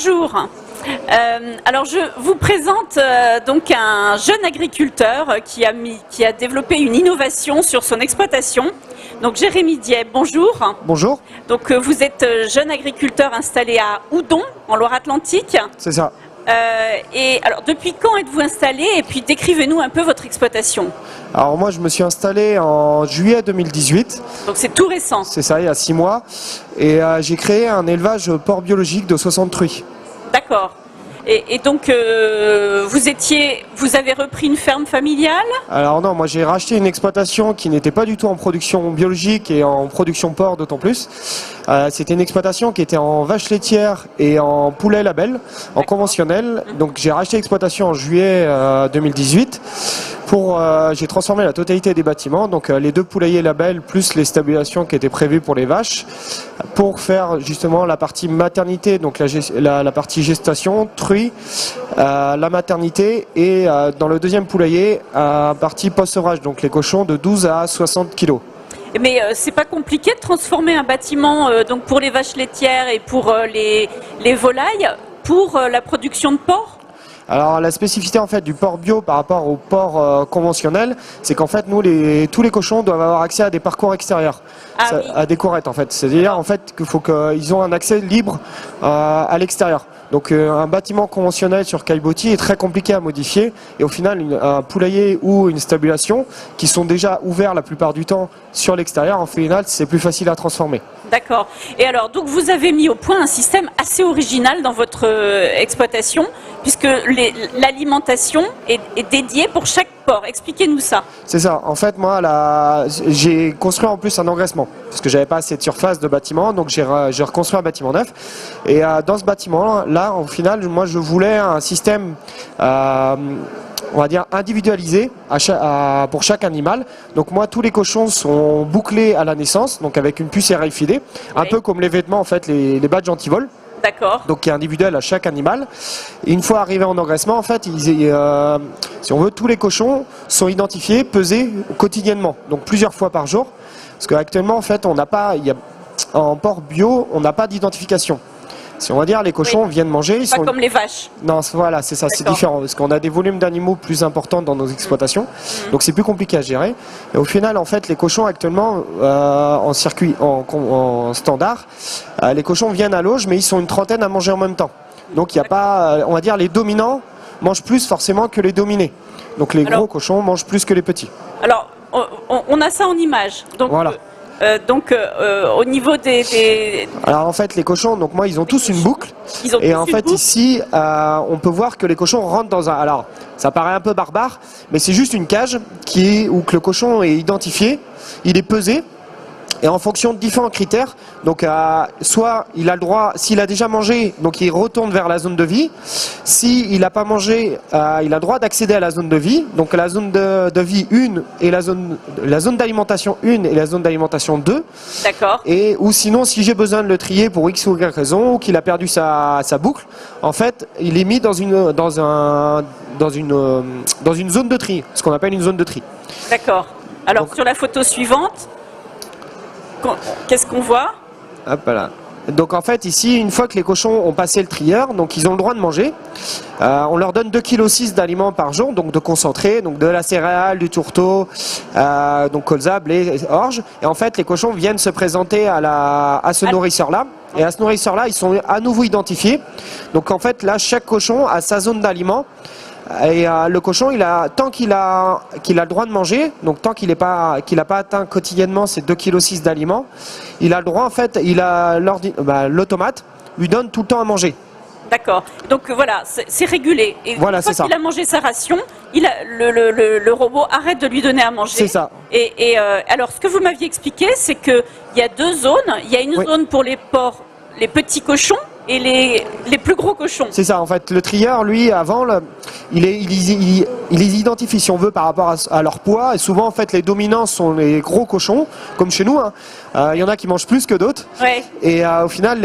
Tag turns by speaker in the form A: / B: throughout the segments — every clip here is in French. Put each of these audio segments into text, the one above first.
A: bonjour. Alors je vous présente donc un jeune agriculteur qui a développé une innovation sur son exploitation. Donc Jérémy Diet, bonjour.
B: Bonjour.
A: Donc vous êtes jeune agriculteur installé à Oudon, en Loire-Atlantique.
B: C'est ça.
A: Et alors depuis quand êtes-vous installé et puis décrivez-nous un peu votre exploitation.
B: Alors moi je me suis installé en juillet 2018.
A: Donc c'est tout récent.
B: C'est ça, il y a 6 mois. Et j'ai créé un élevage porc biologique de 60 truies.
A: D'accord. Et donc, vous avez repris une ferme familiale?
B: Alors non, moi j'ai racheté une exploitation qui n'était pas du tout en production biologique et en production porc d'autant plus. C'était une exploitation qui était en vache laitière et en poulet label, en conventionnel. Donc j'ai racheté l'exploitation en juillet 2018. J'ai transformé la totalité des bâtiments, donc les 2 poulaillers label plus les stabilisations qui étaient prévues pour les vaches, pour faire justement la partie maternité, donc la partie gestation, truie, la maternité et dans le deuxième poulailler, partie post-sevrage, donc les cochons de 12 à 60 kg.
A: Mais c'est pas compliqué de transformer un bâtiment donc pour les vaches laitières et pour les volailles pour la production de porc?
B: Alors la spécificité en fait du porc bio par rapport au porc conventionnel, c'est qu'en fait tous les cochons doivent avoir accès à des parcours extérieurs,
A: oui.
B: à des courettes en fait. C'est-à-dire en fait qu'il faut qu'ils ont un accès libre à l'extérieur. Donc un bâtiment conventionnel sur caillebotis est très compliqué à modifier et au final un poulailler ou une stabulation qui sont déjà ouverts la plupart du temps sur l'extérieur, en final c'est plus facile à transformer.
A: D'accord. Et alors donc vous avez mis au point un système assez original dans votre exploitation puisque l'alimentation est dédiée pour chaque porc. Expliquez-nous ça.
B: C'est ça. En fait, moi, j'ai construit en plus un engraissement parce que j'avais pas assez de surface de bâtiment, donc j'ai reconstruit un bâtiment neuf. Et dans ce bâtiment-là, au final, moi, je voulais un système, on va dire, individualisé pour chaque animal. Donc moi, tous les cochons sont bouclés à la naissance, donc avec une puce RFID, un peu comme les vêtements, en fait, les badges anti-vol.
A: D'accord.
B: Donc qui est individuel à chaque animal. Et une fois arrivé en engraissement, en fait, si on veut, tous les cochons sont identifiés, pesés quotidiennement, donc plusieurs fois par jour. Parce qu'actuellement, en fait, en porc bio, on n'a pas d'identification. Si on va dire les cochons viennent manger, ils
A: sont comme les vaches.
B: Non, voilà, c'est ça, c'est différent parce qu'on a des volumes d'animaux plus importants dans nos exploitations, donc c'est plus compliqué à gérer. Et au final, en fait, les cochons actuellement en circuit, en standard, les cochons viennent à l'auge, mais ils sont une trentaine à manger en même temps. Donc il n'y a pas, on va dire, les dominants mangent plus forcément que les dominés. Donc les gros cochons mangent plus que les petits.
A: Alors, on a ça en image. Donc, voilà. Au niveau des...
B: Alors en fait les cochons, donc moi ils ont tous une boucle. Et en fait ici on peut voir que les cochons rentrent dans un... Alors ça paraît un peu barbare, mais c'est juste une cage où que le cochon est identifié, il est pesé. Et en fonction de différents critères, donc soit il a le droit, s'il a déjà mangé, donc il retourne vers la zone de vie. S'il n'a pas mangé, il a le droit d'accéder à la zone de vie. Donc la zone de vie 1 et la zone d'alimentation 1 et la zone d'alimentation 2.
A: D'accord.
B: Ou sinon, si j'ai besoin de le trier pour X ou Y raison, ou qu'il a perdu sa boucle, en fait, il est mis dans une zone de tri, ce qu'on appelle une zone de tri.
A: D'accord. Alors donc, sur la photo suivante, qu'est-ce qu'on voit?
B: Hop là. Donc en fait ici, une fois que les cochons ont passé le trieur, donc ils ont le droit de manger. On leur donne 2,6 kg d'aliments par jour, donc de concentré, donc de la céréale, du tourteau, donc colza, blé, orge. Et en fait les cochons viennent se présenter à ce nourrisseur-là. Et à ce nourrisseur-là, ils sont à nouveau identifiés. Donc en fait là, chaque cochon a sa zone d'aliments. Et le cochon, tant qu'il a le droit de manger, donc tant qu'il n'a pas atteint quotidiennement ces 2,6 kg d'aliments, il a le droit, en fait, l'automate lui donne tout le temps à manger.
A: D'accord. Donc voilà, c'est régulé. Et
B: voilà,
A: une fois qu'il a mangé sa ration, le robot arrête de lui donner à manger.
B: C'est ça.
A: Et alors, ce que vous m'aviez expliqué, c'est qu'il y a 2 zones. Il y a une zone pour les porcs, les petits cochons, et les plus gros cochons. C'est ça, en fait. Le trieur, lui, avant, il les identifie, si on veut, par rapport à leur poids. Et souvent, en fait, les dominants sont les gros cochons, comme chez nous. Hein.
B: Il y en a qui mangent plus que d'autres.
A: Ouais.
B: Et au final,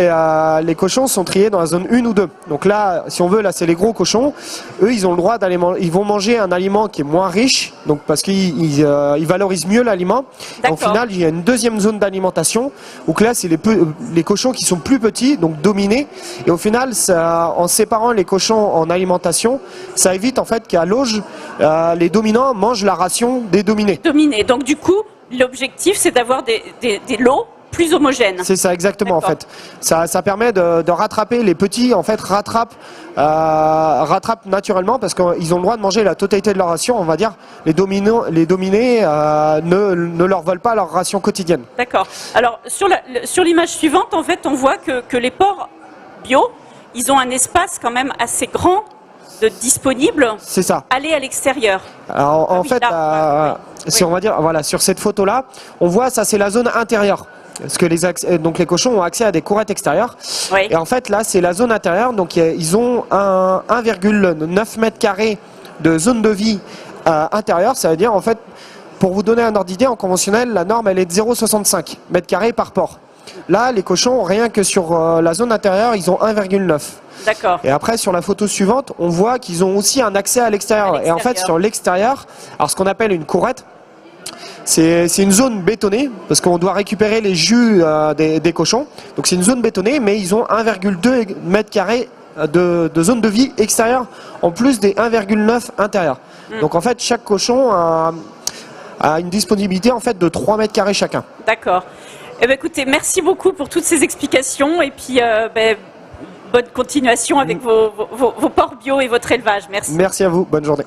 B: les cochons sont triés dans la zone 1 ou 2. Donc là, si on veut, là c'est les gros cochons. Eux, ils ont le droit d'aller ils vont manger un aliment qui est moins riche, donc parce qu'ils valorisent mieux l'aliment. Au final, il y a une deuxième zone d'alimentation, où là c'est les cochons qui sont plus petits, donc dominés. Et au final, en séparant les cochons en alimentation, ça évite en fait qu'à l'auge, les dominants mangent la ration des dominés.
A: Donc du coup, l'objectif c'est d'avoir des lots plus homogènes.
B: C'est ça, exactement en fait. Ça permet de rattraper les petits, en fait, rattrapent naturellement parce qu'ils ont le droit de manger la totalité de leur ration. On va dire, les dominés ne leur volent pas leur ration quotidienne.
A: D'accord. Alors sur l'image suivante, en fait, on voit que les porcs bio, ils ont un espace quand même assez grand disponible. C'est ça. Aller à l'extérieur.
B: Alors en fait, si on va dire, voilà, sur cette photo-là, on voit ça, c'est la zone intérieure. Parce que donc les cochons ont accès à des courettes extérieures. Oui. Et en fait, là, c'est la zone intérieure. Donc, ils ont 1,9 mètre carré de zone de vie intérieure. Ça veut dire, en fait, pour vous donner un ordre d'idée, en conventionnel, la norme, elle est de 0,65 mètre carré par porc. Là, les cochons, rien que sur la zone intérieure, ils ont 1,9.
A: D'accord.
B: Et après, sur la photo suivante, on voit qu'ils ont aussi un accès à l'extérieur. Et en fait, sur l'extérieur, alors ce qu'on appelle une courette, c'est une zone bétonnée, parce qu'on doit récupérer les jus des cochons. Donc c'est une zone bétonnée, mais ils ont 1,2 mètre carré de zone de vie extérieure, en plus des 1,9 intérieurs. Donc en fait, chaque cochon a une disponibilité en fait, de 3 mètres carrés chacun.
A: D'accord. Eh bien, écoutez, merci beaucoup pour toutes ces explications, et puis bonne continuation avec vos porcs bio et votre élevage. Merci.
B: Merci à vous, bonne journée.